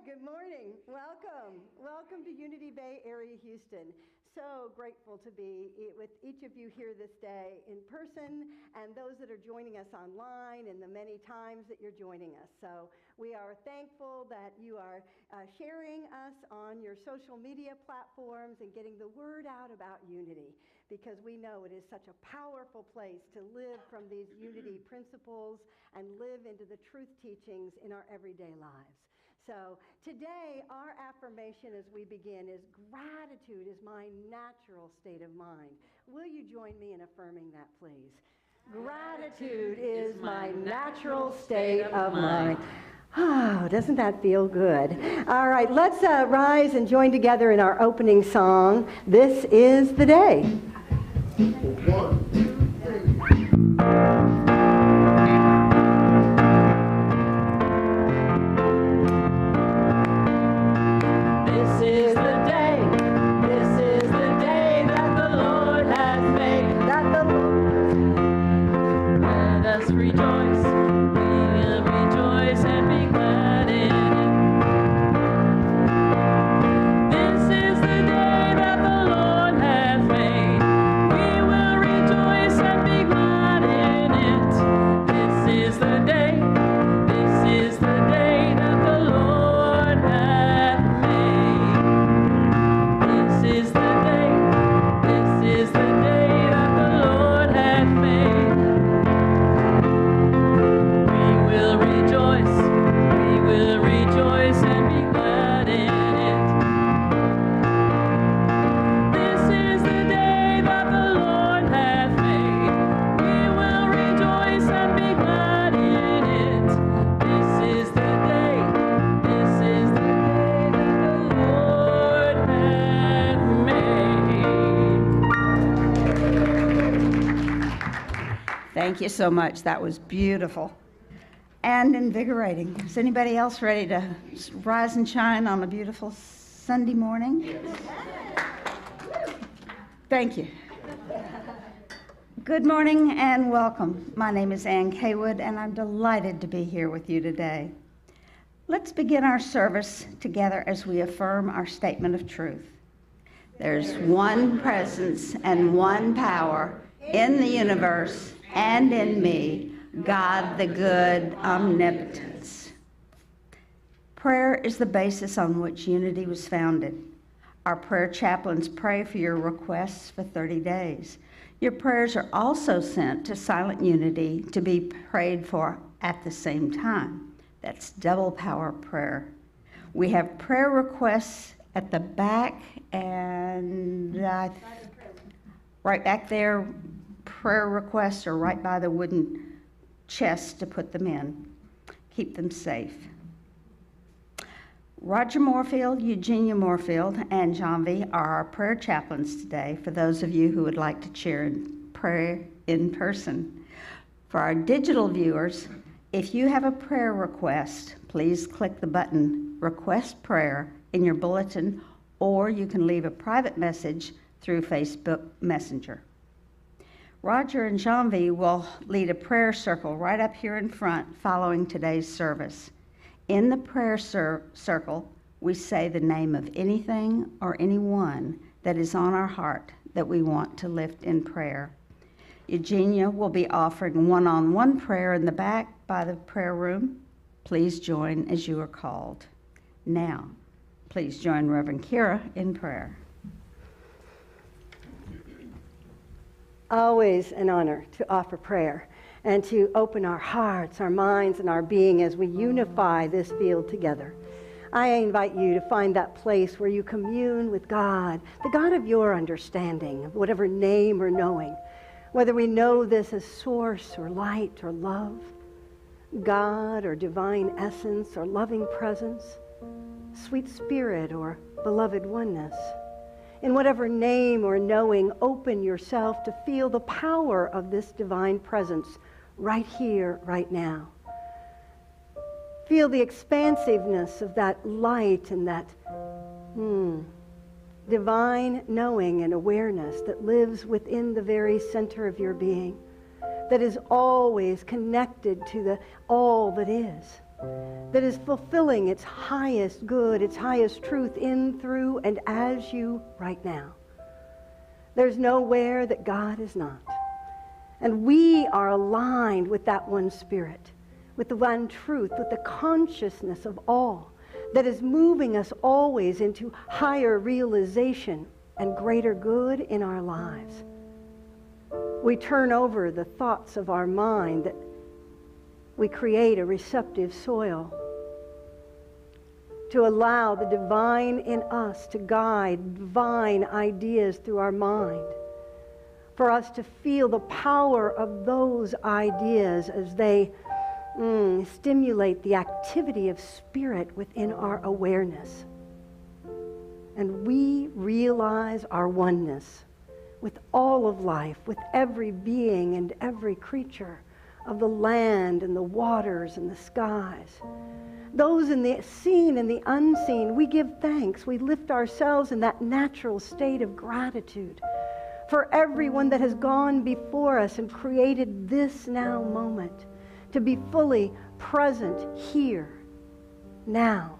Good morning. Welcome. Welcome to Unity Bay Area, Houston. So grateful to be with each of you here this day in person and those that are joining us online and the many times that you're joining us. So we are thankful that you are sharing us on your social media platforms and getting the word out about unity, because we know it is such a powerful place to live from these unity principles and live into the truth teachings in our everyday lives. So today, our affirmation as we begin is gratitude is my natural state of mind. Will you join me in affirming that, please? Gratitude is my natural state of mind. Oh, doesn't that feel good? All right, let's rise and join together in our opening song, This Is the Day. 1, 2, 3. Thank you so much. That was beautiful and invigorating. Is anybody else ready to rise and shine on a beautiful Sunday morning? Yes. Thank you. Good morning and welcome. My name is Ann Kaywood, and I'm delighted to be here with you today. Let's begin our service together as we affirm our statement of truth. There's one presence and one power in the universe and in me, God the good omnipotence. Prayer is the basis on which unity was founded. Our prayer chaplains pray for your requests for 30 days. Your prayers are also sent to Silent Unity to be prayed for at the same time. That's double power prayer. We have prayer requests at the back, and right back there, prayer requests are right by the wooden chest to put them in. Keep them safe. Roger Moorfield, Eugenia Moorfield, and John V. are our prayer chaplains today for those of you who would like to share in prayer in person. For our digital viewers, if you have a prayer request, please click the button Request Prayer in your bulletin, or you can leave a private message through Facebook Messenger. Roger and Jean-V will lead a prayer circle right up here in front following today's service. In the prayer circle, we say the name of anything or anyone that is on our heart that we want to lift in prayer. Eugenia will be offering one-on-one prayer in the back by the prayer room. Please join as you are called. Now, please join Reverend Kyra in prayer. Always an honor to offer prayer and to open our hearts, our minds, and our being as we unify this field together. I invite you to find that place where you commune with God, the God of your understanding, of whatever name or knowing, whether we know this as source or light or love, God or divine essence or loving presence, sweet spirit or beloved oneness. In whatever name or knowing, open yourself to feel the power of this divine presence right here, right now. Feel the expansiveness of that light and that divine knowing and awareness that lives within the very center of your being, that is always connected to the all that is. that is fulfilling its highest good, its highest truth in, through, and as you right now. There's nowhere that God is not. And we are aligned with that one Spirit, with the one truth, with the consciousness of all that is moving us always into higher realization and greater good in our lives. We turn over the thoughts of our mind, that we create a receptive soil to allow the divine in us to guide divine ideas through our mind, for us to feel the power of those ideas as they stimulate the activity of spirit within our awareness. And we realize our oneness with all of life, with every being and every creature of the land and the waters and the skies. Those in the seen and the unseen, we give thanks. We lift ourselves in that natural state of gratitude for everyone that has gone before us and created this now moment to be fully present here, now.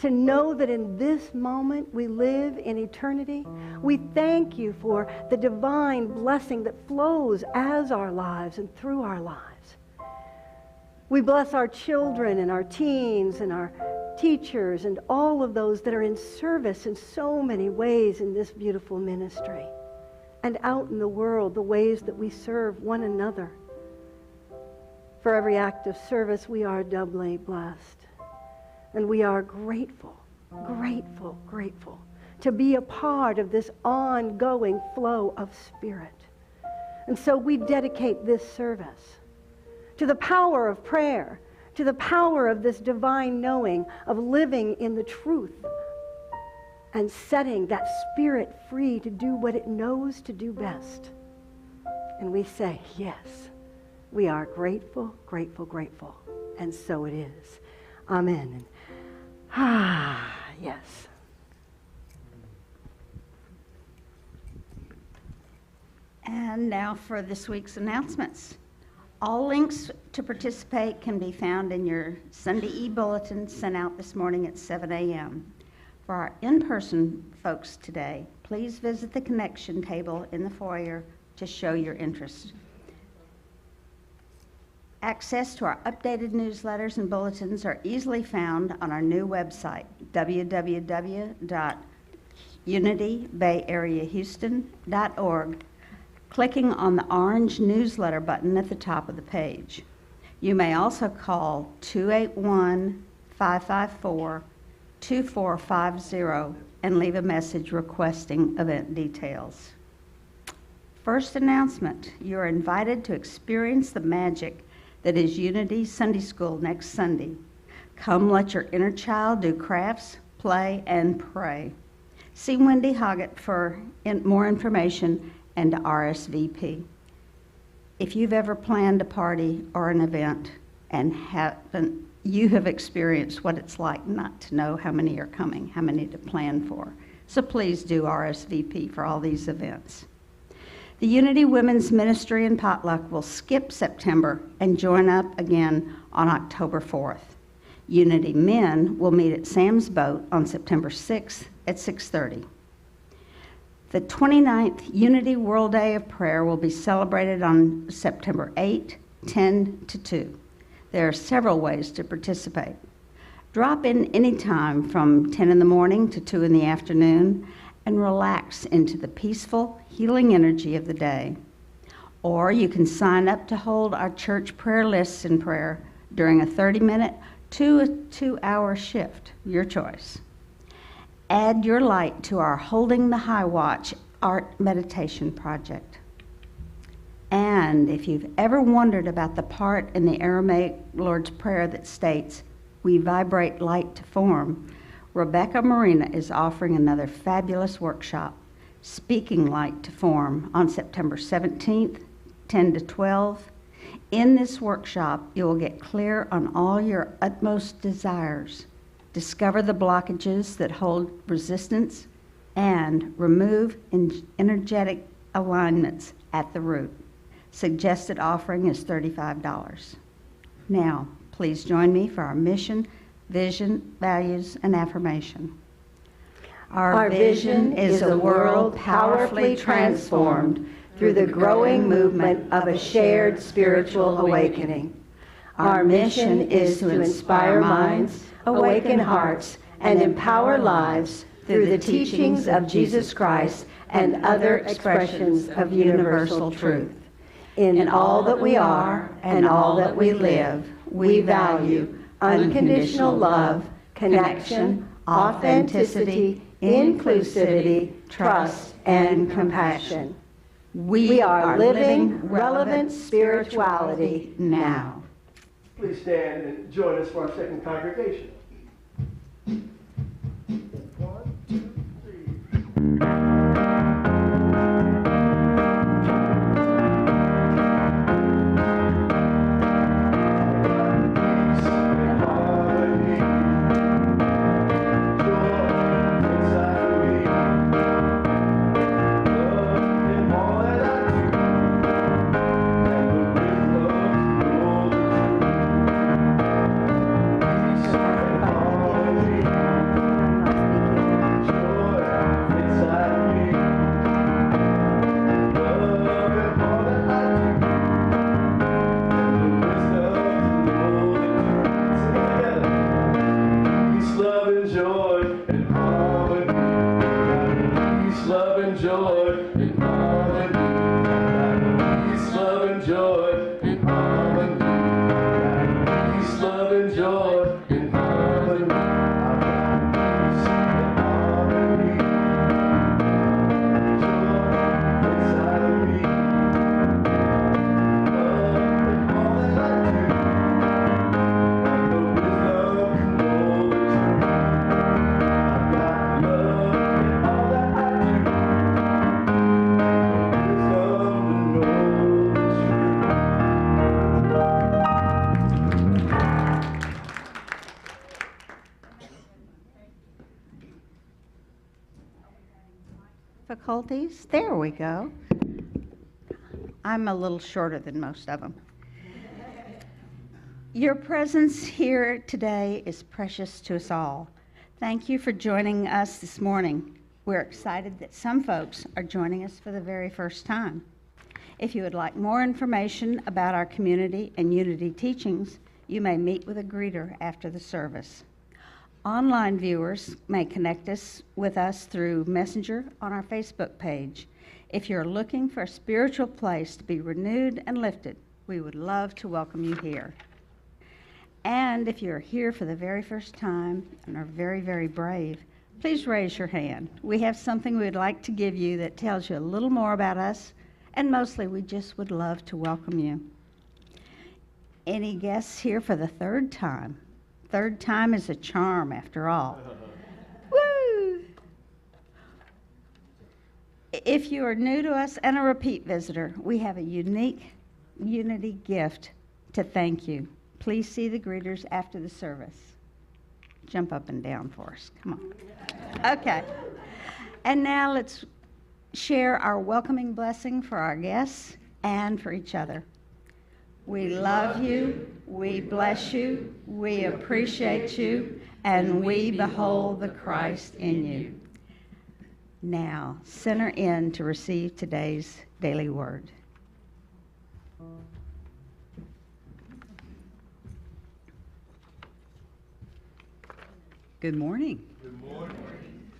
To know that in this moment we live in eternity. We thank you for the divine blessing that flows as our lives and through our lives. We bless our children and our teens and our teachers and all of those that are in service in so many ways in this beautiful ministry. And out in the world, the ways that we serve one another. For every act of service, we are doubly blessed. And we are grateful, grateful, grateful to be a part of this ongoing flow of spirit. And so we dedicate this service to the power of prayer, to the power of this divine knowing of living in the truth and setting that spirit free to do what it knows to do best. And we say, yes, we are grateful, grateful, grateful. And so it is. Amen. Yes. And now for this week's announcements. All links to participate can be found in your Sunday e-bulletin sent out this morning at 7 a.m. For our in-person folks today, please visit the connection table in the foyer to show your interest. Access to our updated newsletters and bulletins are easily found on our new website, www.unitybayareahouston.org, clicking on the orange newsletter button at the top of the page. You may also call 281-554-2450 and leave a message requesting event details. First announcement, you are invited to experience the magic that is Unity Sunday School next Sunday. Come let your inner child do crafts, play, and pray. See Wendy Hoggett for more information and to RSVP. If you've ever planned a party or an event and you have experienced what it's like not to know how many are coming, how many to plan for. So please do RSVP for all these events. The Unity Women's Ministry and Potluck will skip September and join up again on October 4th. Unity Men will meet at Sam's Boat on September 6th at 6:30. The 29th Unity World Day of Prayer will be celebrated on September 8, 10 to 2. There are several ways to participate. Drop in anytime from 10 in the morning to 2 in the afternoon and relax into the peaceful, healing energy of the day. Or you can sign up to hold our church prayer lists in prayer during a 30-minute to a 2-hour shift, your choice. Add your light to our Holding the High Watch art meditation project. And if you've ever wondered about the part in the Aramaic Lord's Prayer that states, "We vibrate light to form," Rebecca Marina is offering another fabulous workshop, Speaking Light to Form, on September 17th, 10 to 12. In this workshop, you will get clear on all your utmost desires, discover the blockages that hold resistance, and remove energetic alignments at the root. Suggested offering is $35. Now, Please join me for our mission, vision, values, and affirmation. Our vision is a world powerfully transformed through the growing movement of a shared spiritual awakening. Our mission is to inspire minds, awaken hearts, and empower lives through the teachings of Jesus Christ and other expressions of universal truth. In all that we are and all that we live, we value unconditional love, connection, authenticity, inclusivity, trust, and compassion. We are living relevant spirituality now. Please stand and join us for our second congregation. 1, 2, 3. Difficulties? There we go. I'm a little shorter than most of them. Your presence here today is precious to us all. Thank you for joining us this morning. We're excited that some folks are joining us for the very first time. If you would like more information about our community and unity teachings, you may meet with a greeter after the service. Online viewers may connect us with us through Messenger on our Facebook page. If you're looking for a spiritual place to be renewed and lifted, we would love to welcome you here. And if you're here for the very first time and are very, very brave, please raise your hand. We have something we'd like to give you that tells you a little more about us, and mostly we just would love to welcome you. Any guests here for the third time? Third time is a charm, after all. Woo! If you are new to us and a repeat visitor, we have a unique unity gift to thank you. Please see the greeters after the service. Jump up and down for us. Come on. Okay. And now let's share our welcoming blessing for our guests and for each other. We love you, we bless you, we appreciate you, and we behold the Christ in you. Now, center in to receive today's daily word. Good morning. Good morning.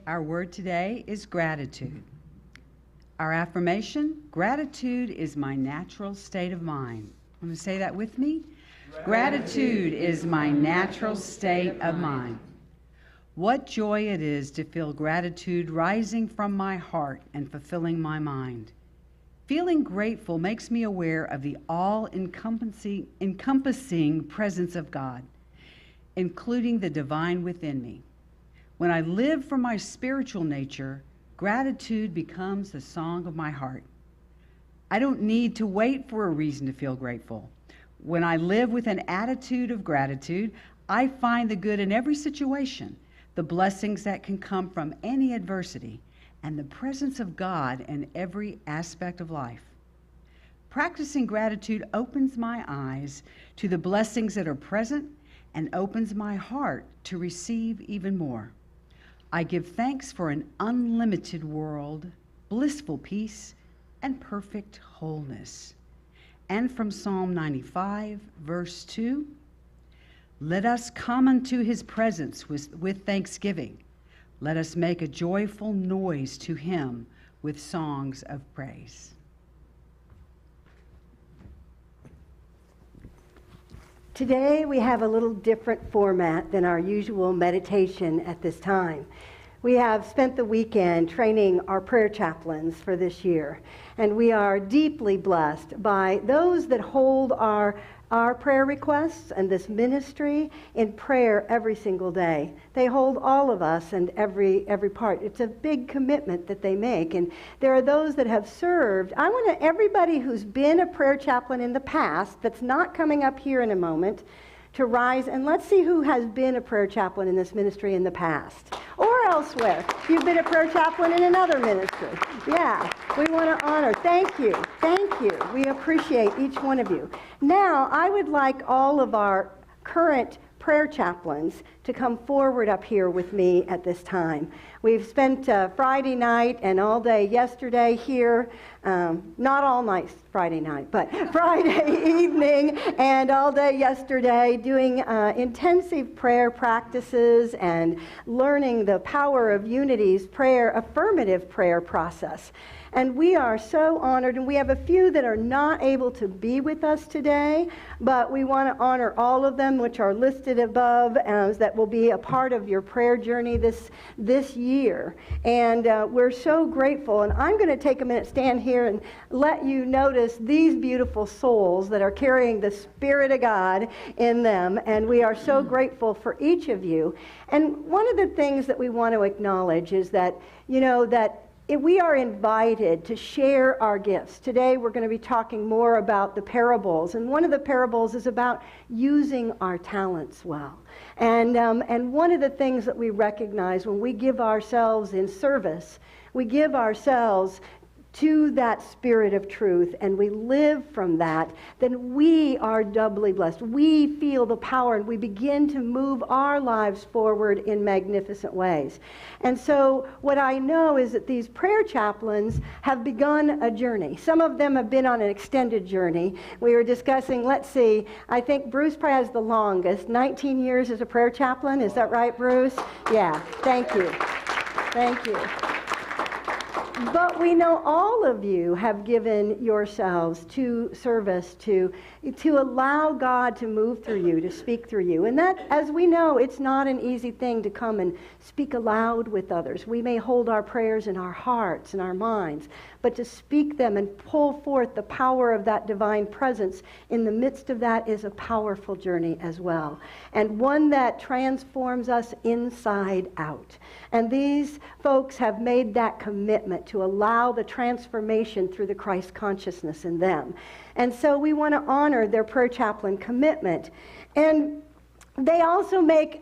Our word today is gratitude. Our affirmation, gratitude is my natural state of mind. Want to say that with me? Gratitude is my natural state of mind. What joy it is to feel gratitude rising from my heart and fulfilling my mind. Feeling grateful makes me aware of the all-encompassing presence of God, including the divine within me. When I live from my spiritual nature, gratitude becomes the song of my heart. I don't need to wait for a reason to feel grateful. When I live with an attitude of gratitude, I find the good in every situation, the blessings that can come from any adversity, and the presence of God in every aspect of life. Practicing gratitude opens my eyes to the blessings that are present and opens my heart to receive even more. I give thanks for an unlimited world, blissful peace, and perfect wholeness. And from Psalm 95, verse 2, let us come unto his presence with thanksgiving. Let us make a joyful noise to him with songs of praise. Today we have a little different format than our usual meditation at this time. We have spent the weekend training our prayer chaplains for this year, and we are deeply blessed by those that hold our prayer requests and this ministry in prayer every single day. They hold all of us and every part. It's a big commitment that they make, and there are those that have served. I want everybody who's been a prayer chaplain in the past, that's not coming up here in a moment, to rise, and let's see who has been a prayer chaplain in this ministry in the past or elsewhere. You've been a prayer chaplain in another ministry. Yeah, we want to honor. Thank you. Thank you. We appreciate each one of you. Now, I would like all of our current prayer chaplains to come forward up here with me at this time. We've spent Friday night and all day yesterday here, not all night Friday night, but Friday evening and all day yesterday doing intensive prayer practices and learning the power of Unity's prayer, affirmative prayer process. And we are so honored, and we have a few that are not able to be with us today, but we want to honor all of them, which are listed above, that will be a part of your prayer journey this year. And we're so grateful. And I'm going to take a minute, stand here, and let you notice these beautiful souls that are carrying the Spirit of God in them. And we are so grateful for each of you. And one of the things that we want to acknowledge is that, we are invited to share our gifts. Today we're going to be talking more about the parables, and one of the parables is about using our talents well. And one of the things that we recognize when we give ourselves in service, we give ourselves to that Spirit of truth, and we live from that, then we are doubly blessed. We feel the power, and we begin to move our lives forward in magnificent ways. And so what I know is that these prayer chaplains have begun a journey. Some of them have been on an extended journey. We were discussing, let's see, I think Bruce probably has the longest, 19 years as a prayer chaplain. Is that right, Bruce? Yeah, thank you. Thank you. But we know all of you have given yourselves to service, to allow God to move through you, to speak through you. And that, as we know, it's not an easy thing to come and speak aloud with others. We may hold our prayers in our hearts and our minds, but to speak them and pull forth the power of that divine presence in the midst of that is a powerful journey as well, and one that transforms us inside out. And these folks have made that commitment to allow the transformation through the Christ consciousness in them. And so we want to honor their prayer chaplain commitment. And they also make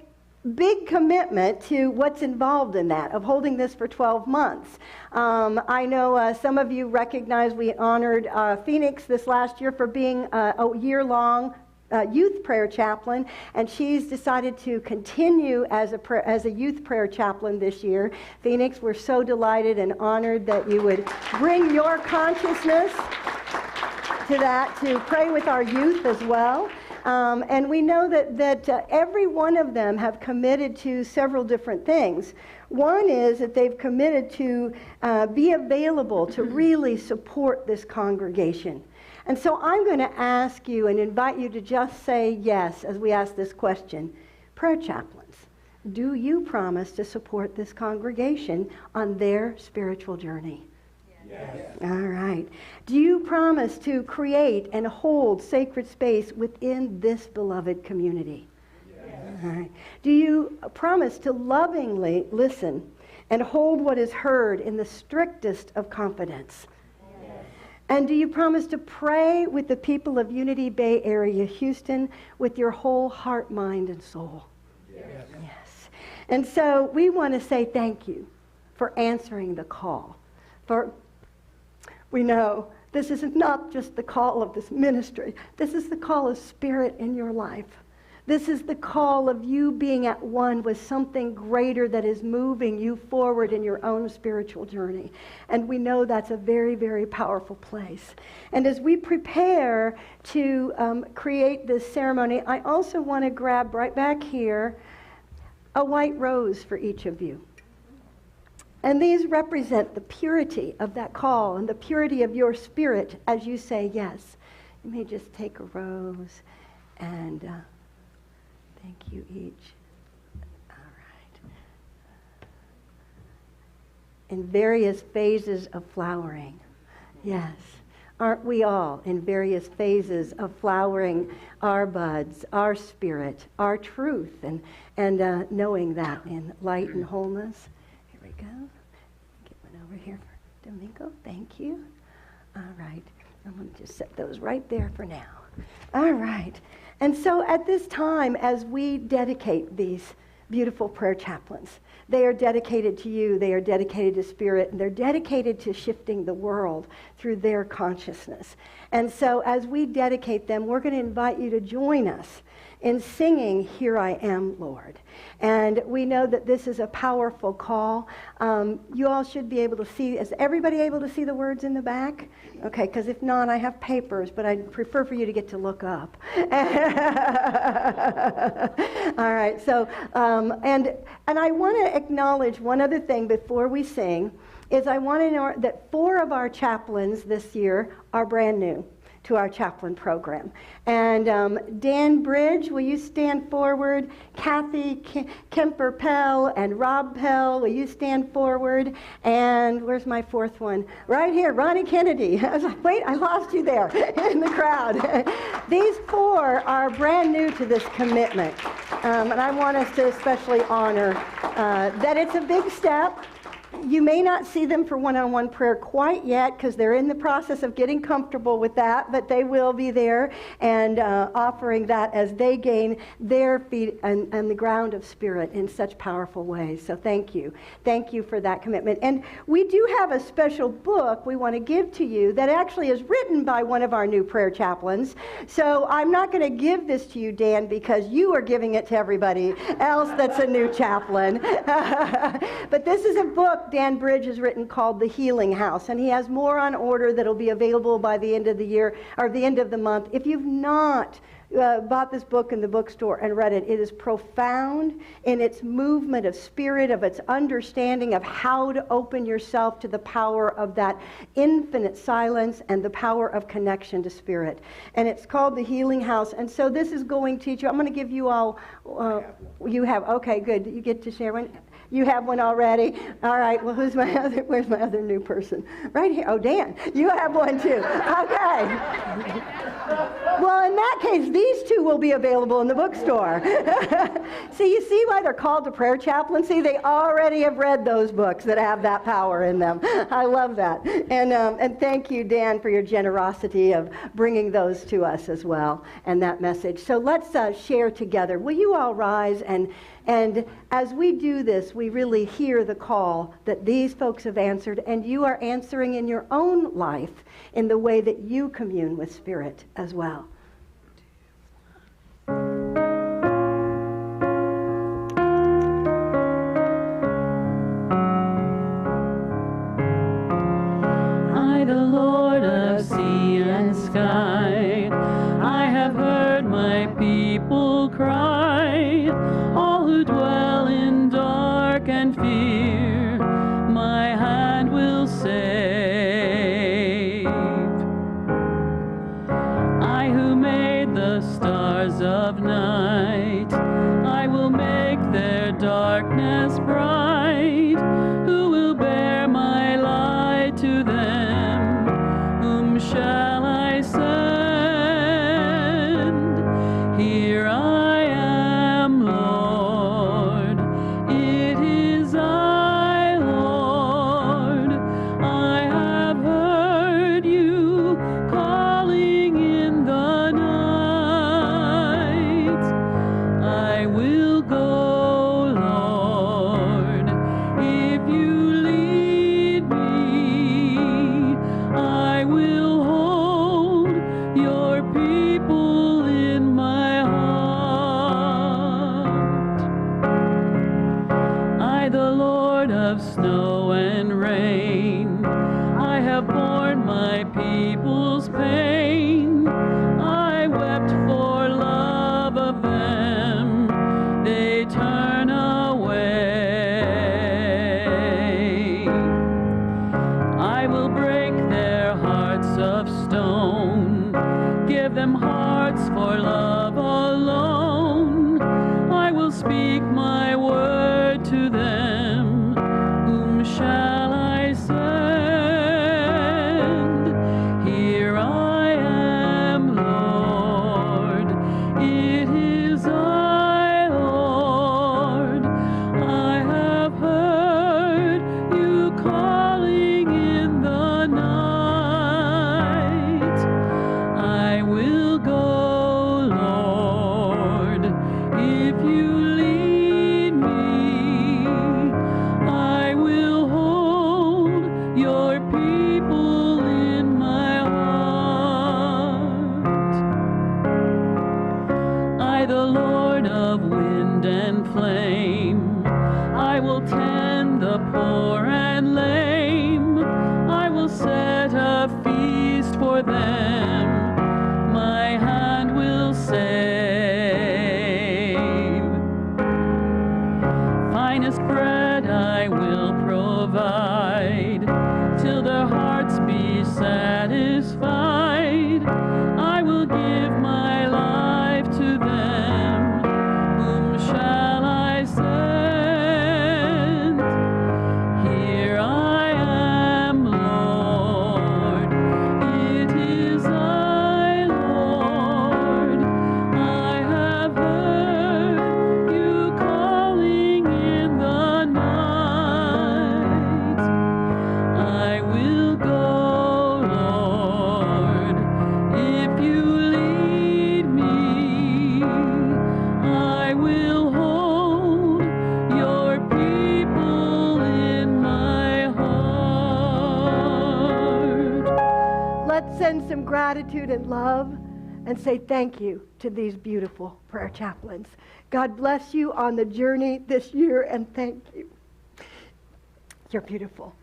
big commitment to what's involved in that, of holding this for 12 months. I know some of you recognize we honored Phoenix this last year for being a year-long youth prayer chaplain, and she's decided to continue as a youth prayer chaplain this year. Phoenix, we're so delighted and honored that you would bring your consciousness to that, to pray with our youth as well. And we know that every one of them have committed to several different things. One is that they've committed to be available to really support this congregation. And so I'm going to ask you and invite you to just say yes as we ask this question. Prayer chaplains, do you promise to support this congregation on their spiritual journey? Yes. All right. Do you promise to create and hold sacred space within this beloved community? Yes. All right. Do you promise to lovingly listen and hold what is heard in the strictest of confidence? Yes. And do you promise to pray with the people of Unity Bay Area, Houston, with your whole heart, mind, and soul? Yes. Yes. And so we want to say thank you for answering the call. For we know This is not just the call of this ministry. This is the call of Spirit in your life. This is the call of you being at one with something greater that is moving you forward in your own spiritual journey. And we know that's a very, very powerful place. And as we prepare to create this ceremony, I also want to grab right back here a white rose for each of you. And these represent the purity of that call and the purity of your spirit as you say yes. You may just take a rose and thank you each. All right. In various phases of flowering. Yes. Aren't we all in various phases of flowering our buds, our spirit, our truth, and knowing that in light and wholeness? Here we go. Get one over here for Domingo. Thank you. All right. I'm going to just set those right there for now. All right. And so at this time, as we dedicate these beautiful prayer chaplains, they are dedicated to you, they are dedicated to Spirit, and they're dedicated to shifting the world through their consciousness. And so as we dedicate them, we're going to invite you to join us in singing, Here I Am, Lord. And we know that this is a powerful call. You all should be able to see, is everybody able to see the words in the back? Okay, because if not, I have papers, but I'd prefer for you to get to look up. All right, so, and I want to acknowledge one other thing before we sing, is I want to know that 4 of our chaplains this year are brand new to our chaplain program. And Dan Bridge, will you stand forward? Kathy Kemper-Pell and Rob Pell, will you stand forward? And where's my 4th one? Right here, Ronnie Kennedy. I was like, wait, I lost you there in the crowd. These 4 are brand new to this commitment. And I want us to especially honor that it's a big step. You may not see them for one-on-one prayer quite yet because they're in the process of getting comfortable with that, but they will be there and offering that as they gain their feet on the ground of Spirit in such powerful ways. So thank you. Thank you for that commitment. And we do have a special book we want to give to you that actually is written by one of our new prayer chaplains. So I'm not going to give this to you, Dan, because you are giving it to everybody else that's a new chaplain. But this is a book Dan Bridge has written called The Healing House, and he has more on order that'll be available by the end of the year, or the end of the month. If you've not bought this book in the bookstore and read it, it is profound in its movement of spirit, of its understanding of how to open yourself to the power of that infinite silence and the power of connection to Spirit. And it's called The Healing House. And so this is going to teach you. I'm going to give you all, you have, okay, good. You get to share one. You have one already? All right, well, where's my other new person? Right here. Oh, Dan, you have one too. Okay. Well, in that case, these 2 will be available in the bookstore. See, you see why they're called to prayer chaplaincy? They already have read those books that have that power in them. I love that. And thank you, Dan, for your generosity of bringing those to us as well, and that message. So let's share together. Will you all rise? And as we do this, we really hear the call that these folks have answered, and you are answering in your own life in the way that you commune with Spirit as well. I, the Lord of sea and sky, I have heard my people cry, all who dwell in dark and fear, my hand will save. I who made the stars of night, I will make their darkness bright, who will bear my light to them, whom shall I send? Here I am, Lord, it is I, Lord, I have heard you calling in the night. I will go, Lord, if you lead me. my people's pain. I wept for love of them. They turn away. I will break their hearts of stone, give them hearts for love alone. I will speak my word to them. Whom shall I send? Here I am, Lord. It is I, Lord. I have heard you calling in the night. I will go, Lord, if you lead me. I will hold your people in my heart. I, the Lord of wind and flame, I will tend the poor and lame. I will set a feast for them. My hand will save. Finest bread I will provide, till their hearts be satisfied. I will give my life to them. Whom shall I send? Here I am, Lord. It is I, Lord. I have heard you calling in the night. I will go, Lord, if you lead me. I will hold your people in my heart. Let's send some gratitude and love and say thank you to these beautiful prayer chaplains. God bless you on the journey this year, and thank you. You're beautiful.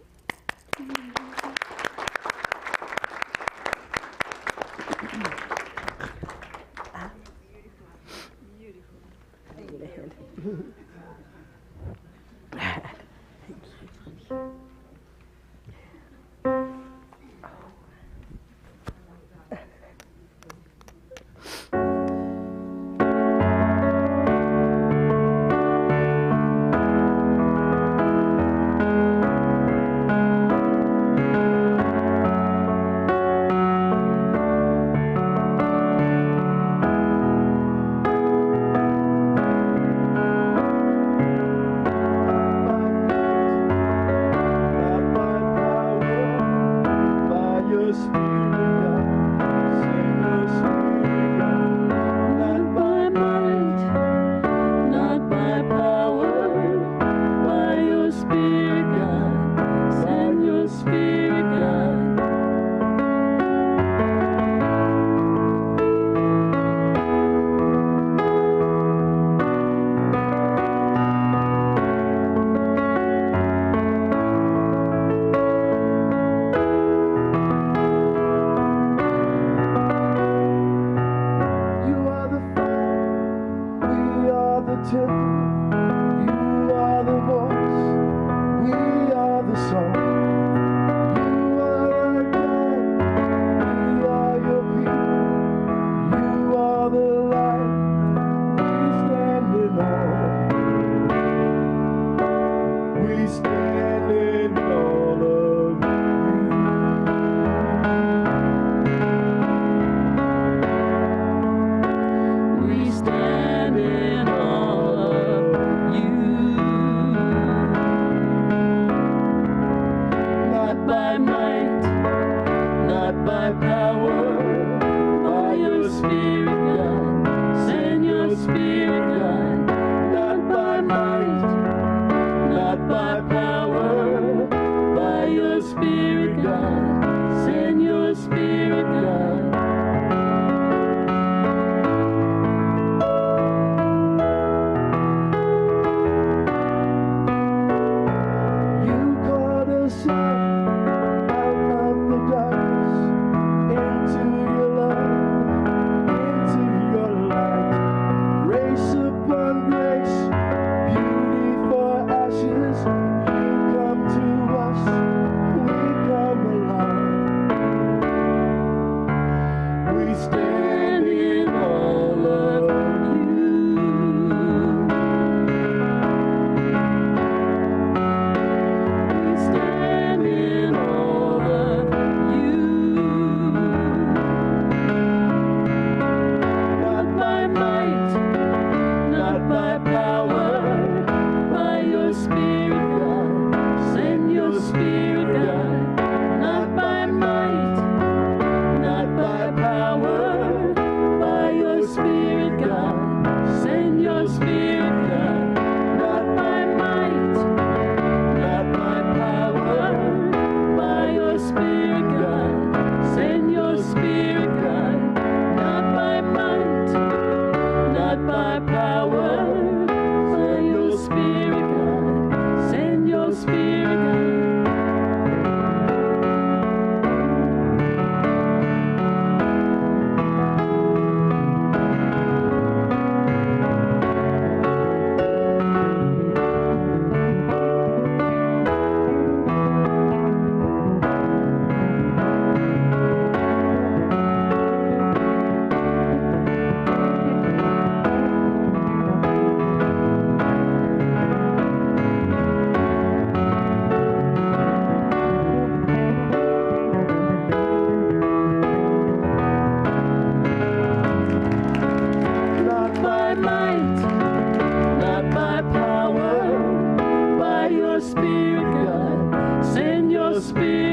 You called us out of the dark.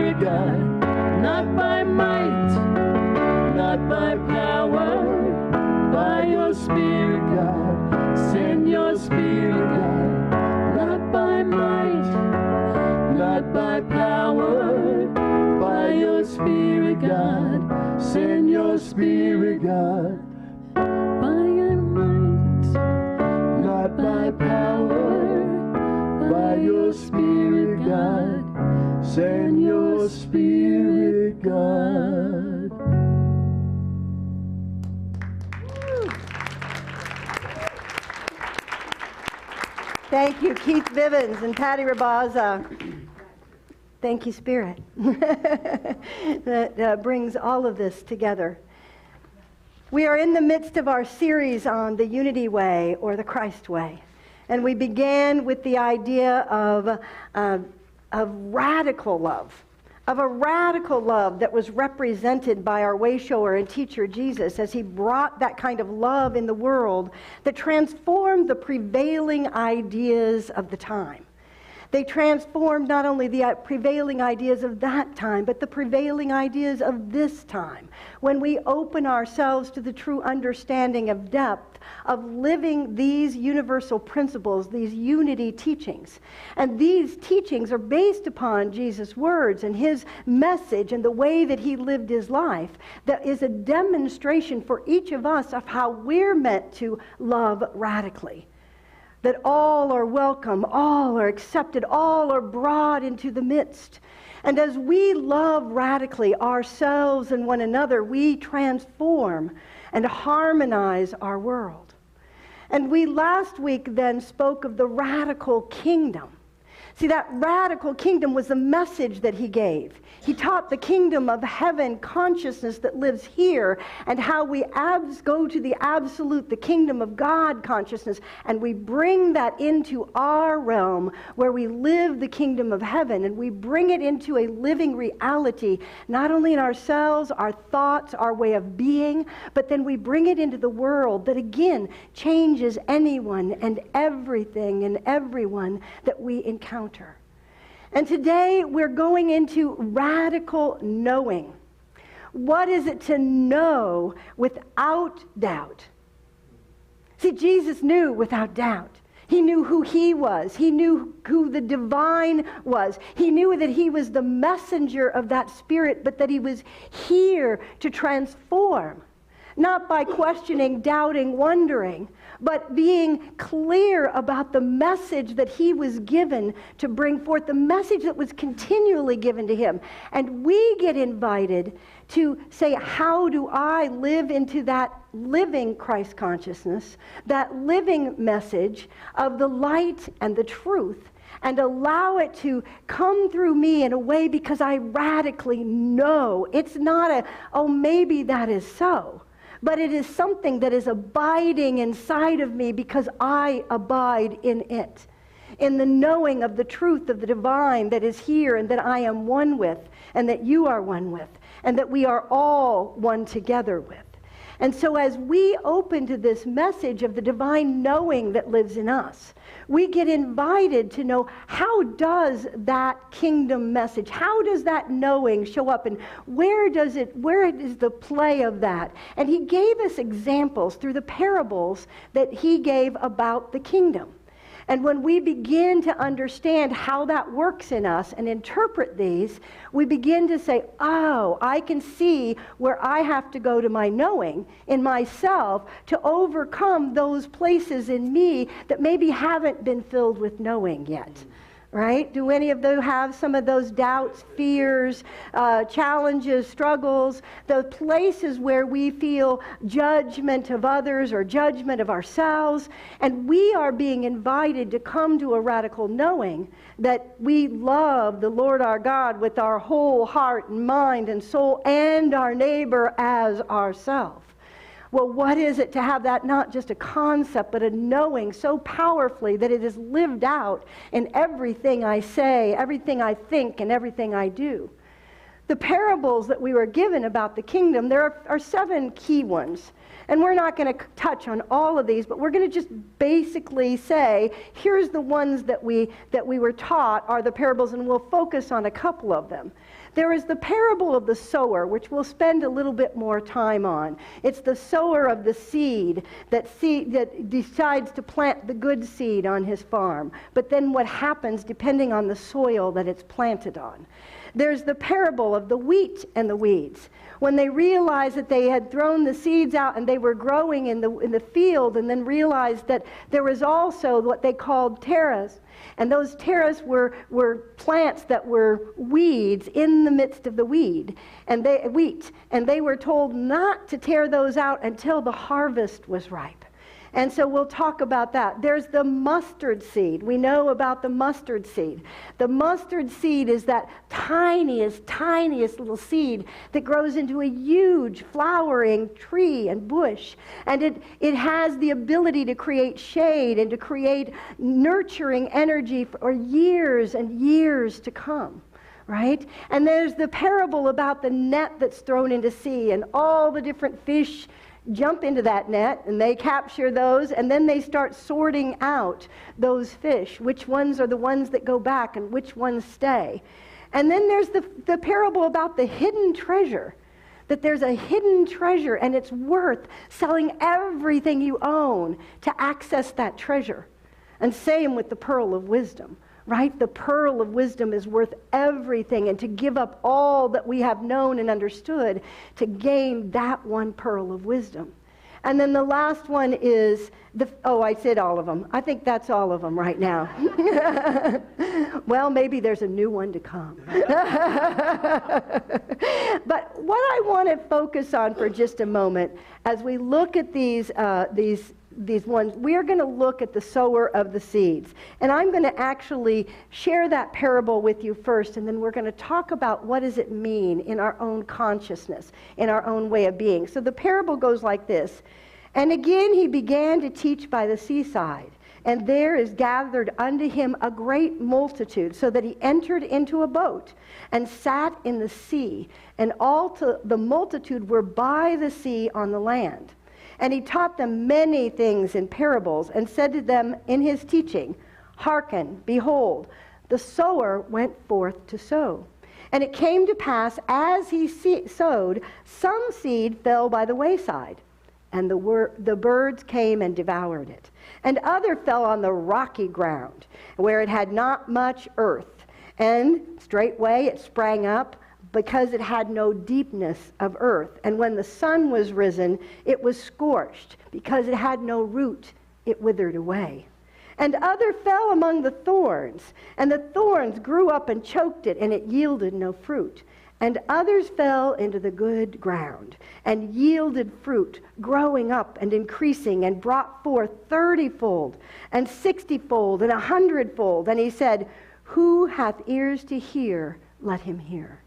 Spirit, God, not by might, not by power, by your Spirit, God. Send your Spirit, God, not by might, not by power, by your Spirit, God. Send your Spirit, God, by your might, not by power, by your Spirit, God. Send your Spirit, God. Thank you, Keith Bivens and Patty Rabaza. Thank you, Spirit. that brings all of this together. We are in the midst of our series on the Unity Way or the Christ Way. And we began with the idea of radical love, of a radical love that was represented by our way shower and teacher Jesus as he brought that kind of love in the world that transformed the prevailing ideas of the time. They transformed not only the prevailing ideas of that time, but the prevailing ideas of this time, when we open ourselves to the true understanding of depth of living these universal principles, these unity teachings. And these teachings are based upon Jesus' words and his message and the way that he lived his life. That is a demonstration for each of us of how we're meant to love radically. That all are welcome, all are accepted, all are brought into the midst. And as we love radically ourselves and one another, we transform and harmonize our world. And we last week then spoke of the radical kingdom. See, that radical kingdom was the message that he gave. He taught the kingdom of heaven consciousness that lives here and how we go to the absolute, the kingdom of God consciousness, and we bring that into our realm where we live the kingdom of heaven, and we bring it into a living reality, not only in ourselves, our thoughts, our way of being, but then we bring it into the world that again changes anyone and everything and everyone that we encounter. And today we're going into radical knowing. What is it to know without doubt? See, Jesus knew without doubt. He knew who he was. He knew who the divine was. He knew that he was the messenger of that Spirit, but that he was here to transform. Not by questioning, doubting, wondering, but being clear about the message that he was given to bring forth, the message that was continually given to him. And we get invited to say, how do I live into that living Christ consciousness, that living message of the light and the truth, and allow it to come through me in a way because I radically know. It's not oh, maybe that is so. But it is something that is abiding inside of me because I abide in it, in the knowing of the truth of the divine that is here and that I am one with, and that you are one with, and that we are all one together with. And so as we open to this message of the divine knowing that lives in us, we get invited to know, how does that kingdom message, how does that knowing show up, and where is the play of that? And he gave us examples through the parables that he gave about the kingdom. And when we begin to understand how that works in us and interpret these, we begin to say, oh, I can see where I have to go to my knowing in myself to overcome those places in me that maybe haven't been filled with knowing yet. Right? Do any of them have some of those doubts, fears, challenges, struggles, the places where we feel judgment of others or judgment of ourselves? And we are being invited to come to a radical knowing that we love the Lord our God with our whole heart and mind and soul, and our neighbor as ourselves. Well, what is it to have that not just a concept, but a knowing so powerfully that it is lived out in everything I say, everything I think, and everything I do? the parables that we were given about the kingdom, there are 7 key ones. And we're not going to touch on all of these, but we're going to just basically say, here's the ones that we were taught are the parables, and we'll focus on a couple of them. There is the parable of the sower, which we'll spend a little bit more time on. It's the sower of the seed that decides to plant the good seed on his farm. But then what happens depending on the soil that it's planted on. There's the parable of the wheat and the weeds. When they realized that they had thrown the seeds out and they were growing in the field, and then realized that there was also what they called tares. And those tares were plants that were weeds in the midst of the wheat. And they were told not to tear those out until the harvest was ripe. And so we'll talk about that. There's the mustard seed. We know about the mustard seed. The mustard seed is that tiniest little seed that grows into a huge flowering tree and bush. And it has the ability to create shade and to create nurturing energy for years and years to come. Right? And there's the parable about the net that's thrown into sea, and all the different fish jump into that net, and they capture those, and then they start sorting out those fish, which ones are the ones that go back and which ones stay. And then there's the parable about the hidden treasure, that there's a hidden treasure, and it's worth selling everything you own to access that treasure. And same with the pearl of wisdom. Right? The pearl of wisdom is worth everything, and to give up all that we have known and understood to gain that one pearl of wisdom. And then the last one is I said all of them. I think that's all of them right now. Well, maybe there's a new one to come. But what I want to focus on for just a moment, as we look at these ones, we are going to look at the sower of the seeds. And I'm going to actually share that parable with you first, and then we're going to talk about what does it mean in our own consciousness, in our own way of being. So the parable goes like this. And again he began to teach by the seaside, and there is gathered unto him a great multitude, so that he entered into a boat and sat in the sea, and the multitude were by the sea on the land. And he taught them many things in parables, and said to them in his teaching, Hearken, behold, the sower went forth to sow. And it came to pass, as he sowed, some seed fell by the wayside, and the birds came and devoured it. And other fell on the rocky ground, where it had not much earth. And straightway it sprang up, because it had no deepness of earth. And when the sun was risen, it was scorched. Because it had no root, it withered away. And other fell among the thorns, and the thorns grew up and choked it, and it yielded no fruit. And others fell into the good ground, and yielded fruit, growing up and increasing, and brought forth 30-fold, and 60-fold, and 100-fold. And he said, Who hath ears to hear, let him hear.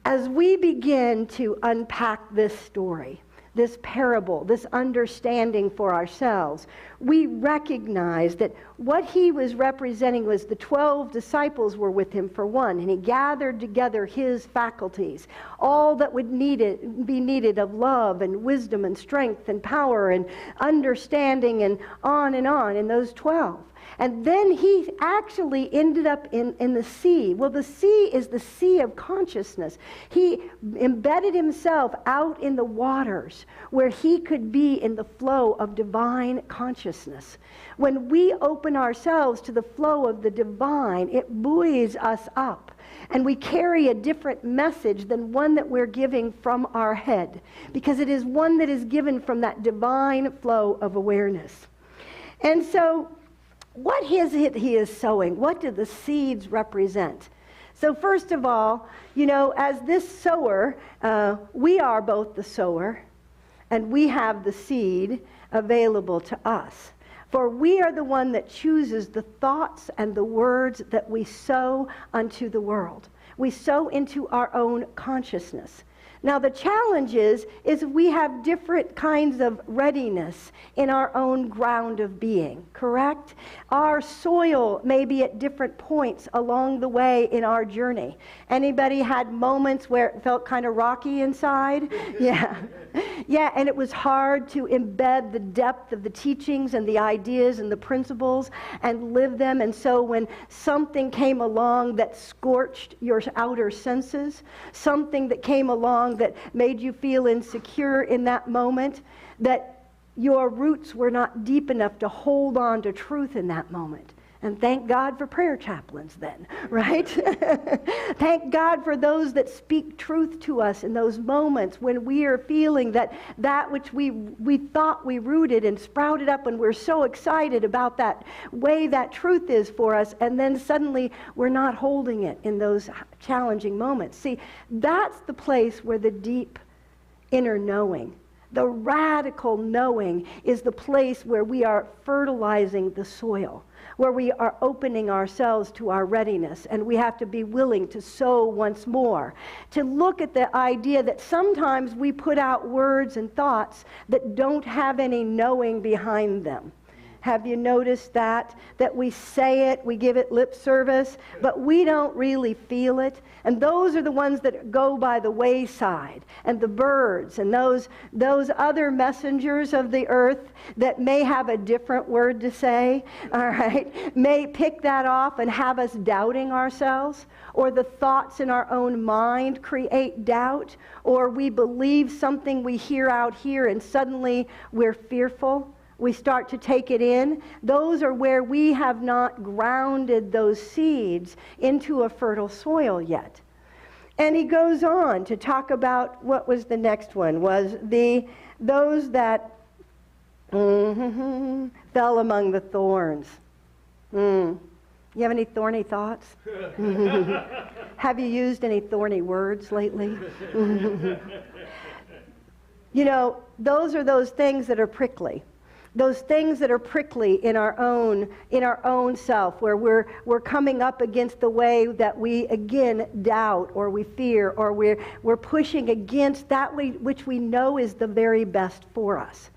As we begin to unpack this story, this parable, this understanding for ourselves, we recognize that what he was representing was the 12 disciples were with him for one, and he gathered together his faculties, all that would be needed of love and wisdom and strength and power and understanding and on in those 12. And then he actually ended up in the sea. Well, the sea is the sea of consciousness. He embedded himself out in the waters where he could be in the flow of divine consciousness. When we open ourselves to the flow of the divine, it buoys us up. And we carry a different message than one that we're giving from our head, because it is one that is given from that divine flow of awareness. And so, what is it he is sowing? What do the seeds represent? So first of all, as this sower, we are both the sower, and we have the seed available to us. For we are the one that chooses the thoughts and the words that we sow unto the world. We sow into our own consciousness. Now the challenge is we have different kinds of readiness in our own ground of being, correct? Our soil may be at different points along the way in our journey. Anybody had moments where it felt kind of rocky inside? Yeah. Yeah, and it was hard to embed the depth of the teachings and the ideas and the principles and live them. And so when something came along that scorched your outer senses, something that came along that made you feel insecure in that moment, that your roots were not deep enough to hold on to truth in that moment. And thank God for prayer chaplains then, right? Thank God for those that speak truth to us in those moments when we are feeling that which we thought we rooted and sprouted up, and we're so excited about that way that truth is for us, and then suddenly we're not holding it in those challenging moments. See, that's the place where the deep inner knowing, the radical knowing, is the place where we are fertilizing the soil, where we are opening ourselves to our readiness, and we have to be willing to sow once more, to look at the idea that sometimes we put out words and thoughts that don't have any knowing behind them. Have you noticed that we say it, we give it lip service, but we don't really feel it? And those are the ones that go by the wayside, and the birds, and those other messengers of the earth that may have a different word to say, all right, may pick that off and have us doubting ourselves, or the thoughts in our own mind create doubt, or we believe something we hear out here and suddenly we're fearful. We start to take it in. Those are where we have not grounded those seeds into a fertile soil yet. And he goes on to talk about, what was the next one, was those that fell among the thorns. You have any thorny thoughts? Have you used any thorny words lately? You know, those are those things that are prickly. Those things that are prickly in our own self, where we're coming up against the way that we again doubt, or we fear, or we're pushing against that which we know is the very best for us.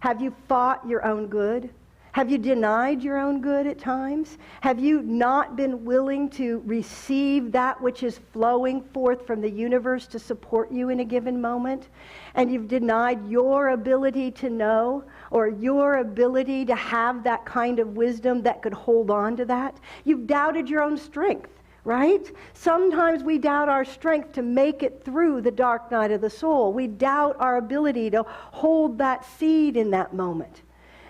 Have you fought your own good? Have you denied your own good at times? Have you not been willing to receive that which is flowing forth from the universe to support you in a given moment? And you've denied your ability to know, or your ability to have that kind of wisdom that could hold on to that? You've doubted your own strength, right? Sometimes we doubt our strength to make it through the dark night of the soul. We doubt our ability to hold that seed in that moment.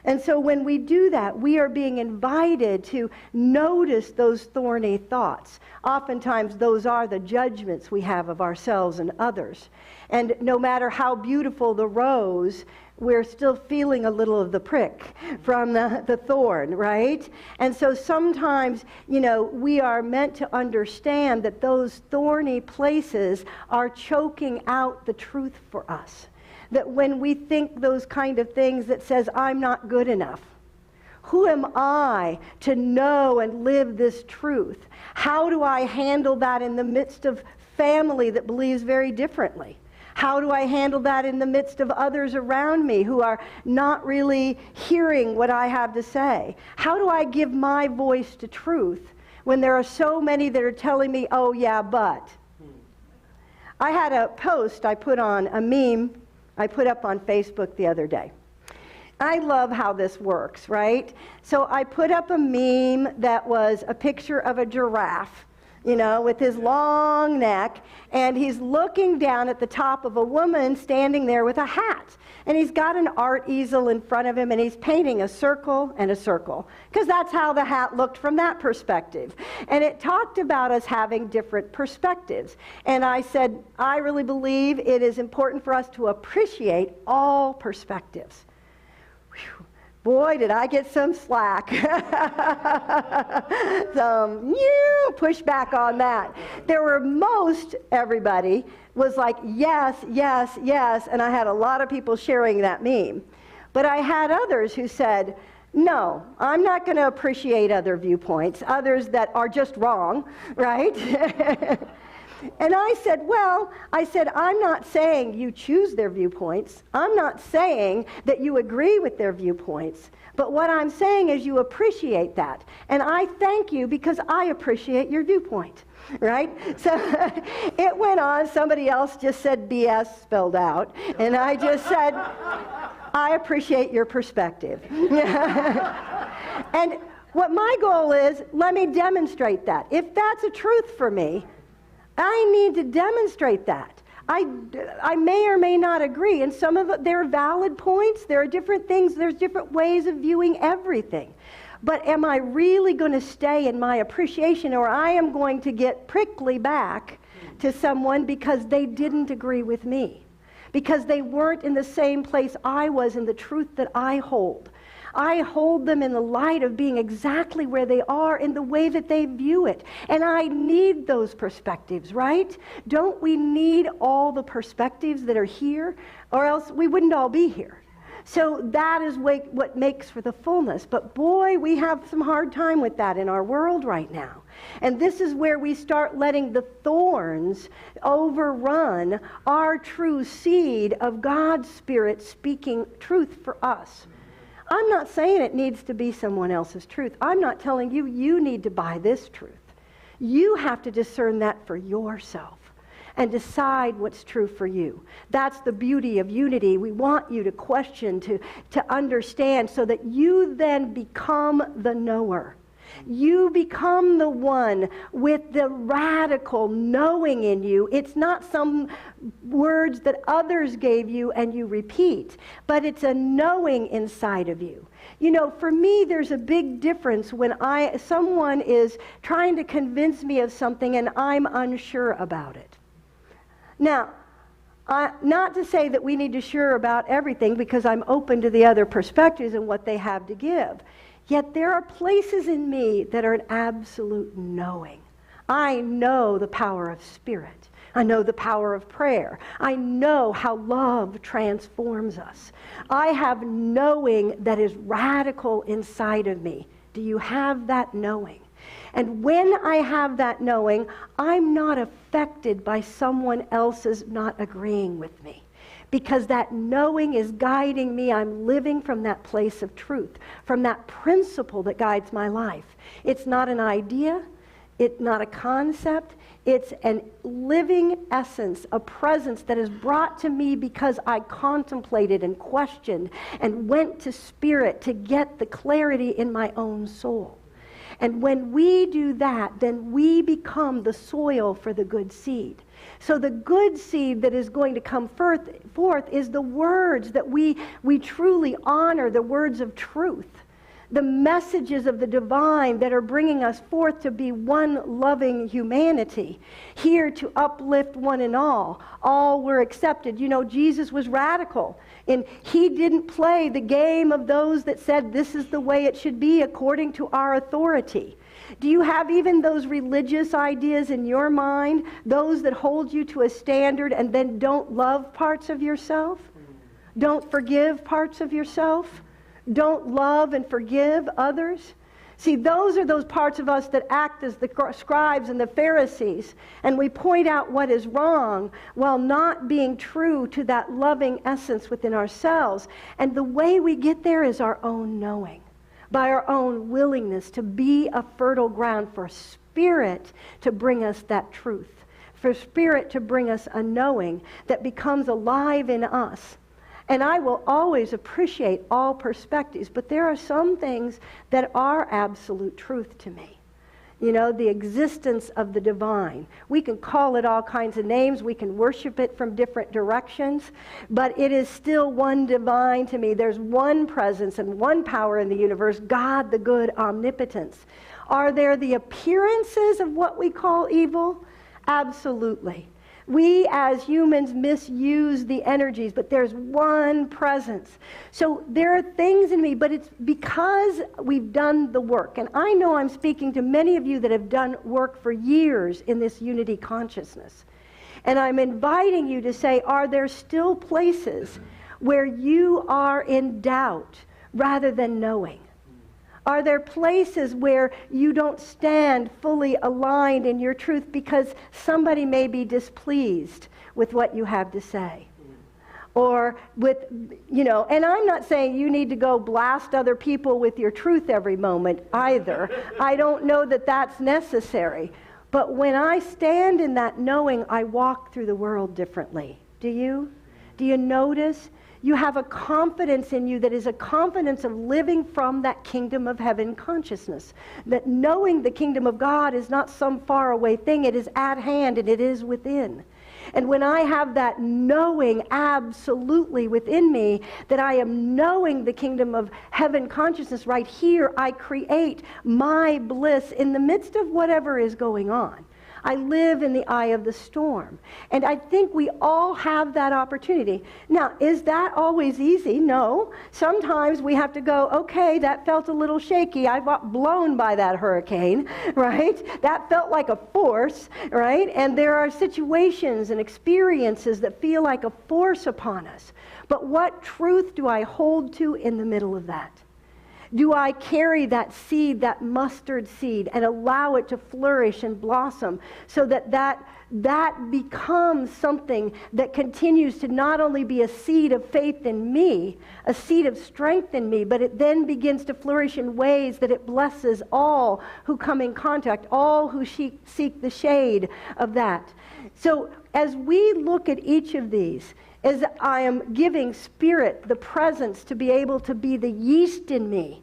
And so when we do that, we are being invited to notice those thorny thoughts. Oftentimes, those are the judgments we have of ourselves and others. And no matter how beautiful the rose, we're still feeling a little of the prick from the thorn, right? And so sometimes, you know, we are meant to understand that those thorny places are choking out the truth for us. That when we think those kind of things that says, I'm not good enough, who am I to know and live this truth? How do I handle that in the midst of family that believes very differently? How do I handle that in the midst of others around me who are not really hearing what I have to say? How do I give my voice to truth when there are so many that are telling me, oh yeah, but? I had a post I put on, a meme I put up on Facebook the other day. I love how this works, right? So I put up a meme that was a picture of a giraffe, you know, with his long neck, and he's looking down at the top of a woman standing there with a hat. And he's got an art easel in front of him, and he's painting a circle and a circle, because that's how the hat looked from that perspective. And it talked about us having different perspectives. And I said, I really believe it is important for us to appreciate all perspectives. Whew. Boy, did I get some slack. Some pushback on that. There were everybody was like, yes, yes, yes, and I had a lot of people sharing that meme. But I had others who said, no, I'm not going to appreciate other viewpoints, others that are just wrong, right? And I said, well, I'm not saying you choose their viewpoints. I'm not saying that you agree with their viewpoints. But what I'm saying is you appreciate that. And I thank you because I appreciate your viewpoint. Right? So it went on. Somebody else just said BS spelled out. And I just said, I appreciate your perspective. And what my goal is, let me demonstrate that. If that's a truth for me, I need to demonstrate that. I may or may not agree, and some of it, there are valid points, there are different things, there's different ways of viewing everything. But am I really going to stay in my appreciation, or I am going to get prickly back to someone because they didn't agree with me? Because they weren't in the same place I was in the truth that I hold. I hold them in the light of being exactly where they are in the way that they view it. And I need those perspectives, right? Don't we need all the perspectives that are here? Or else we wouldn't all be here. So that is what makes for the fullness. But boy, we have some hard time with that in our world right now. And this is where we start letting the thorns overrun our true seed of God's Spirit speaking truth for us. I'm not saying it needs to be someone else's truth. I'm not telling you you need to buy this truth. You have to discern that for yourself and decide what's true for you. That's the beauty of unity. We want you to question, to understand, so that you then become the knower. You become the one with the radical knowing in you. It's not some words that others gave you and you repeat, but it's a knowing inside of you. You know, for me, there's a big difference when someone is trying to convince me of something and I'm unsure about it. Now, not to say that we need to sure about everything, because I'm open to the other perspectives and what they have to give. Yet there are places in me that are an absolute knowing. I know the power of spirit. I know the power of prayer. I know how love transforms us. I have knowing that is radical inside of me. Do you have that knowing? And when I have that knowing, I'm not affected by someone else's not agreeing with me. Because that knowing is guiding me. I'm living from that place of truth, from that principle that guides my life. It's not an idea. It's not a concept. It's a living essence, a presence that is brought to me because I contemplated and questioned and went to spirit to get the clarity in my own soul. And when we do that, then we become the soil for the good seed. So the good seed that is going to come forth is the words that we truly honor, the words of truth, the messages of the divine that are bringing us forth to be one loving humanity, here to uplift one and all. All were accepted. You know, Jesus was radical, and he didn't play the game of those that said this is the way it should be according to our authority. Do you have even those religious ideas in your mind, those that hold you to a standard and then don't love parts of yourself? Don't forgive parts of yourself? Don't love and forgive others? See, those are those parts of us that act as the scribes and the Pharisees, and we point out what is wrong while not being true to that loving essence within ourselves. And the way we get there is our own knowing, by our own willingness to be a fertile ground for spirit to bring us that truth, for spirit to bring us a knowing that becomes alive in us. And I will always appreciate all perspectives, but there are some things that are absolute truth to me. You know, the existence of the divine. We can call it all kinds of names. We can worship it from different directions, but it is still one divine to me. There's one presence and one power in the universe, God, the good omnipotence. Are there the appearances of what we call evil? Absolutely. We as humans misuse the energies, but there's one presence. So there are things in me, but it's because we've done the work. And I know I'm speaking to many of you that have done work for years in this unity consciousness. And I'm inviting you to say, are there still places where you are in doubt rather than knowing? Are there places where you don't stand fully aligned in your truth because somebody may be displeased with what you have to say? Or with, and I'm not saying you need to go blast other people with your truth every moment either. I don't know that that's necessary. But when I stand in that knowing, I walk through the world differently. Do you? Do you notice? You have a confidence in you that is a confidence of living from that kingdom of heaven consciousness. That knowing the kingdom of God is not some faraway thing. It is at hand and it is within. And when I have that knowing absolutely within me, that I am knowing the kingdom of heaven consciousness right here, I create my bliss in the midst of whatever is going on. I live in the eye of the storm. And I think we all have that opportunity. Now, is that always easy? No. Sometimes we have to go, okay, that felt a little shaky. I got blown by that hurricane, right? That felt like a force, right? And there are situations and experiences that feel like a force upon us. But what truth do I hold to in the middle of that? Do I carry that seed, that mustard seed, and allow it to flourish and blossom so that becomes something that continues to not only be a seed of faith in me, a seed of strength in me, but it then begins to flourish in ways that it blesses all who come in contact, all who seek the shade of that. So as we look at each of these, as I am giving Spirit the presence to be able to be the yeast in me,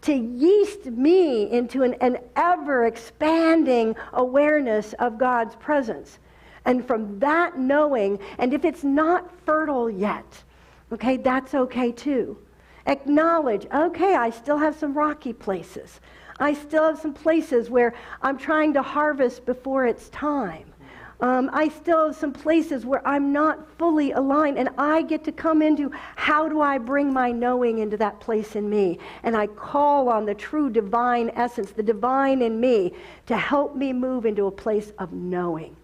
to yeast me into an ever-expanding awareness of God's presence. And from that knowing, and if it's not fertile yet, okay, that's okay too. Acknowledge, okay, I still have some rocky places. I still have some places where I'm trying to harvest before it's time. I still have some places where I'm not fully aligned, and I get to come into how do I bring my knowing into that place in me. And I call on the true divine essence, the divine in me, to help me move into a place of knowing.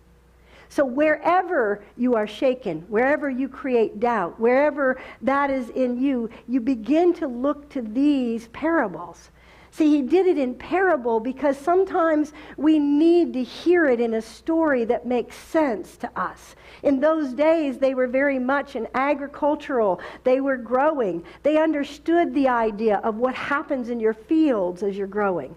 So wherever you are shaken, wherever you create doubt, wherever that is in you, you begin to look to these parables. See, he did it in parable because sometimes we need to hear it in a story that makes sense to us. In those days, they were very much an agricultural. They were growing. They understood the idea of what happens in your fields as you're growing.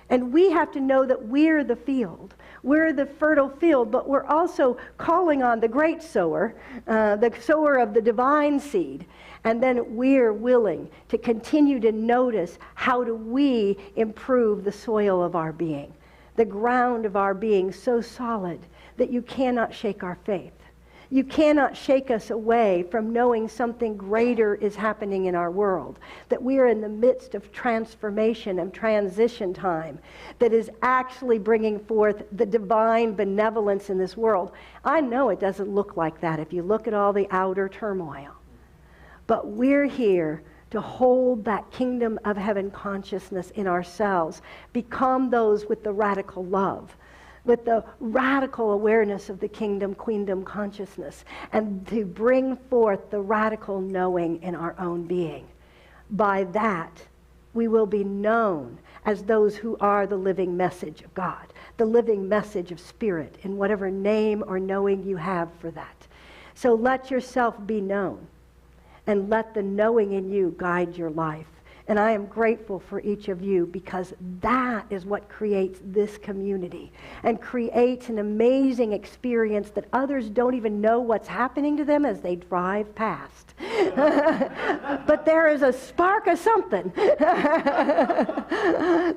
And we have to know that we're the field. We're the fertile field, but we're also calling on the great sower, the sower of the divine seed. And then we're willing to continue to notice how do we improve the soil of our being, the ground of our being so solid that you cannot shake our faith. You cannot shake us away from knowing something greater is happening in our world, that we are in the midst of transformation and transition time that is actually bringing forth the divine benevolence in this world. I know it doesn't look like that if you look at all the outer turmoil. But we're here to hold that kingdom of heaven consciousness in ourselves, become those with the radical love, with the radical awareness of the kingdom, queendom consciousness, and to bring forth the radical knowing in our own being. By that, we will be known as those who are the living message of God, the living message of Spirit, in whatever name or knowing you have for that. So let yourself be known, and let the knowing in you guide your life. And I am grateful for each of you because that is what creates this community and creates an amazing experience that others don't even know what's happening to them as they drive past. But there is a spark of something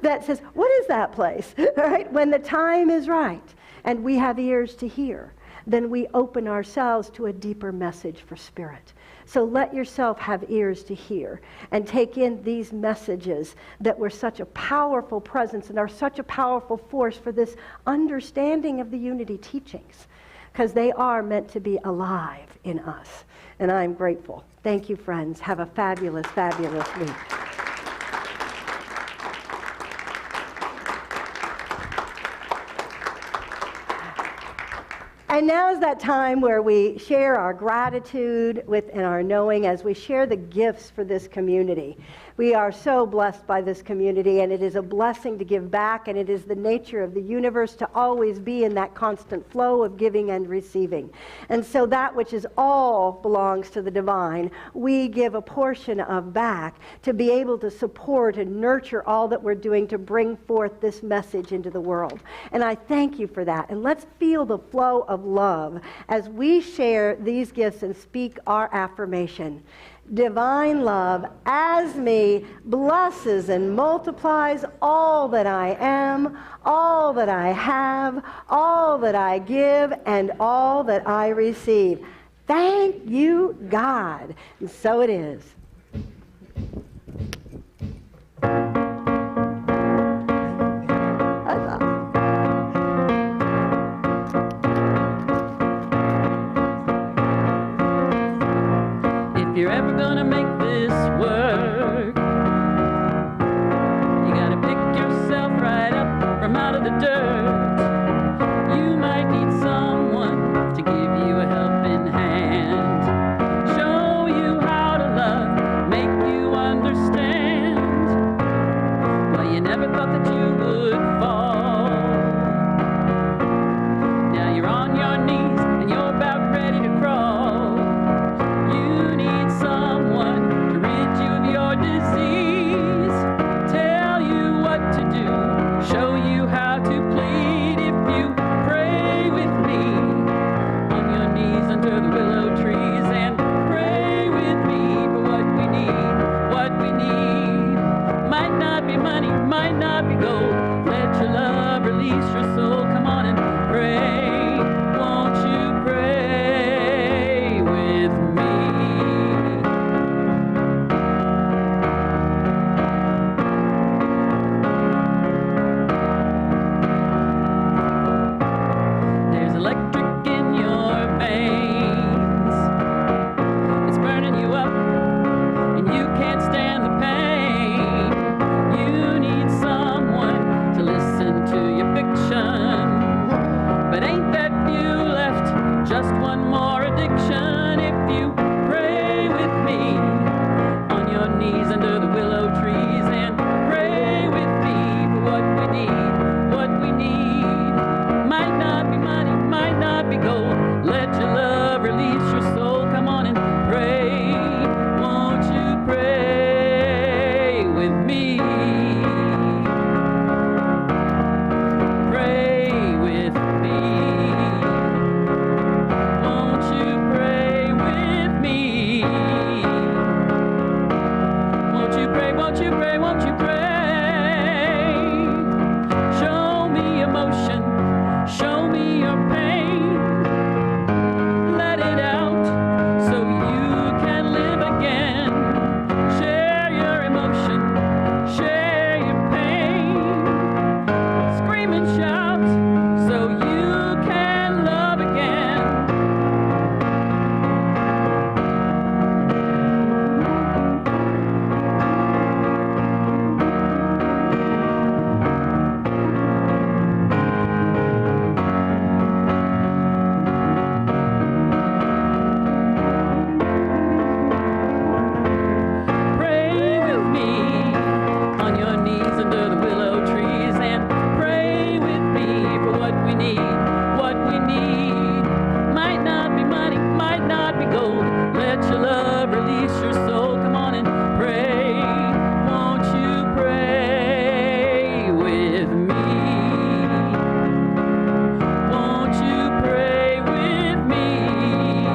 that says, what is that place? Right? When the time is right and we have ears to hear, then we open ourselves to a deeper message for Spirit. So let yourself have ears to hear and take in these messages that were such a powerful presence and are such a powerful force for this understanding of the unity teachings, because they are meant to be alive in us. And I'm grateful. Thank you, friends. Have a fabulous, fabulous week. And now is that time where we share our gratitude and our knowing as we share the gifts for this community. We are so blessed by this community, and it is a blessing to give back, and it is the nature of the universe to always be in that constant flow of giving and receiving. And so that which is all belongs to the divine, we give a portion of back to be able to support and nurture all that we're doing to bring forth this message into the world. And I thank you for that. And let's feel the flow of love as we share these gifts and speak our affirmation. Divine love as me blesses and multiplies all that I am, all that I have, all that I give, and all that I receive. Thank you, God. And so it is. If you're ever gonna make this work, you gotta pick yourself right up from out of the dirt. You might need someone to give you a helping hand, show you how to love, make you understand. Well, you never thought that you would fall. Now you're on your knees and you're about ready to crawl. You need someone to rid you of your disease, tell you what to do, show you how to plead. If you pray with me on your knees under the willow trees, and pray with me for what we need, what we need. Might not be money, might not be gold. Let your love release your soul. Come on and pray. Won't you pray with me? There's electric in your veins. It's burning you up, and you can't stand the pain. You need someone to listen to your fiction. But ain't that few left? Just one more addiction. If you pray with me on your knees under the willow trees, and pray with me for what we need, what we need. Might not be money, might not be gold. Let your love release your soul. Come on and pray. Won't you pray with me? Pray with me. Won't you pray with me? Won't you pray, won't you pray, won't you pray? Show me emotion, show me your pain. Let it out so you can live again. Share your emotion, share your pain. Scream and shout so you can love again. Pray with me on your knees under the willow trees, and pray with me for what we need, what we need. Might not be money, might not be gold. Let your love release your soul. Come on and pray. Won't you pray with me? Won't you pray with me?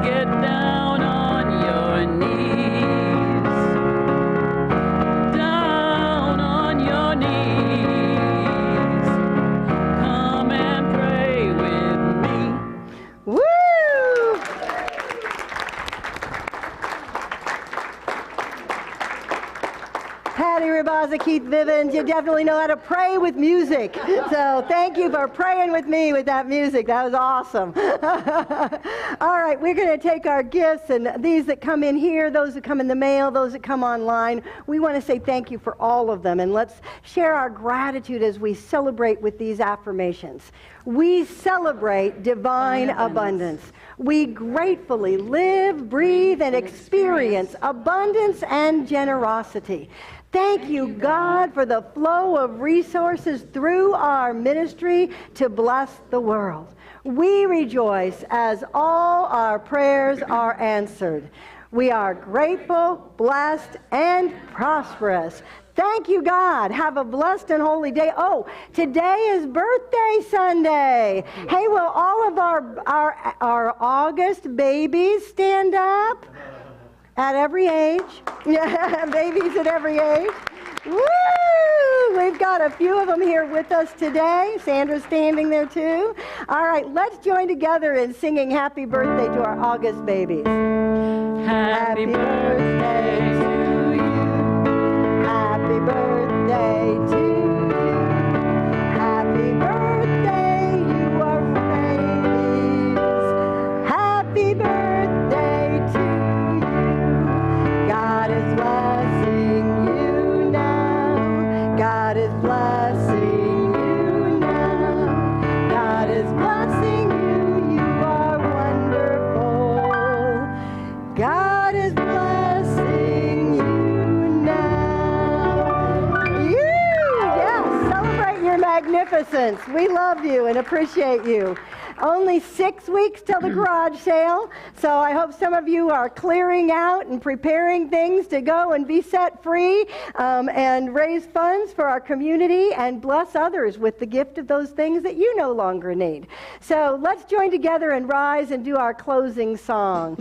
Get down on your knees. Down on your knees. Come and pray with me. Woo! applause to Keith Vivens. You definitely know how to pray with music. So thank you for praying with me with that music. That was awesome. All right, we're going to take our gifts, and these that come in here, those that come in the mail, those that come online. We want to say thank you for all of them, and let's share our gratitude as we celebrate with these affirmations. We celebrate divine abundance. We gratefully live, breathe, and experience abundance and generosity. Thank you, God, for the flow of resources through our ministry to bless the world. We rejoice as all our prayers are answered. We are grateful, blessed, and prosperous. Thank you, God. Have a blessed and holy day. Oh, today is birthday Sunday. Hey, will all of our August babies stand up? At every age. Yeah, babies at every age. Woo! We've got a few of them here with us today. Sandra's standing there too. All right, let's join together in singing happy birthday to our August babies. Happy birthday to you. Happy birthday to you. Happy birthday, you are babies. Happy birthday to you. God is blessing you now. God is blessing you now. God is blessing you. You are wonderful. God is blessing you now. Yes, celebrate your magnificence. We love you and appreciate you. Only 6 weeks till the garage sale, so I hope some of you are clearing out and preparing things to go and be set free and raise funds for our community and bless others with the gift of those things that you no longer need. So let's join together and rise and do our closing song.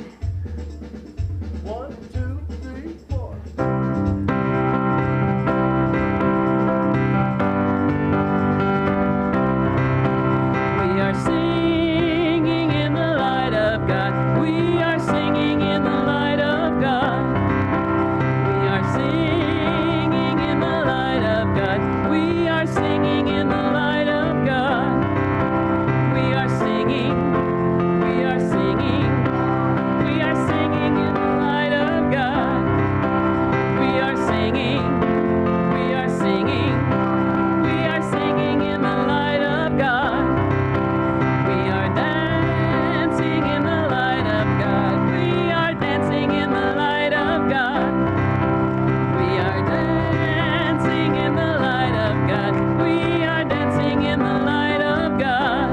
1, 2, 3, 4. We are singing in the light of God. We are singing in the light of God. We are singing in the light of God. We are singing in the light of God. We are singing. We are singing. We are singing in the light of God. We are singing. We are singing. We are singing in the light of God. We are dancing in the light of God. We are dancing in the light of God. We are dancing in the light of God. We are dancing in the light of God.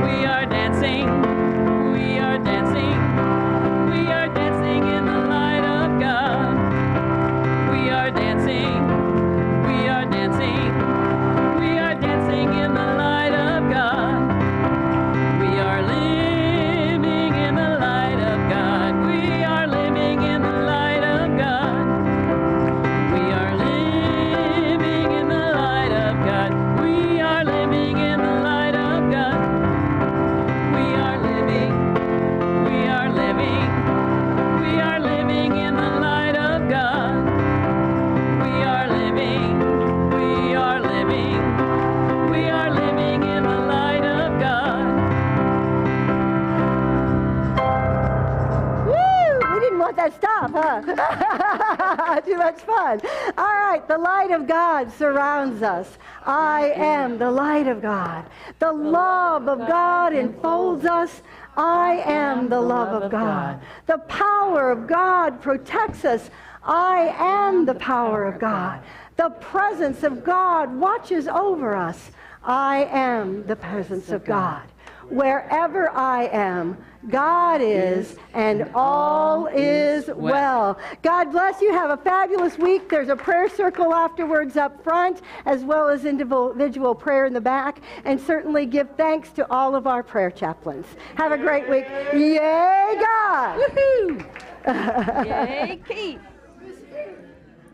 We are dancing. We are dancing. We are dancing in the light of God. We are dancing. We are dancing. We are dancing in the light of God. We are living in the light of God. We are living in the light of God. We are living in the light of God. We are living in the light of God. We are living. We are living. We are living in the light of God. We are living. We are living. We are living in the light of God. Woo! We didn't want that stop, huh? Too much fun. All right, the light of God surrounds us. I am the light of God. The love of God enfolds us. I am the love of God. The power of God protects us. I am the power of God. The presence of God watches over us. I am the presence of God. Wherever I am, God is, and all is well. God bless you. Have a fabulous week. There's a prayer circle afterwards up front, as well as individual prayer in the back. And certainly give thanks to all of our prayer chaplains. Have a great week. Yay, God! Woohoo! Yay, Keith!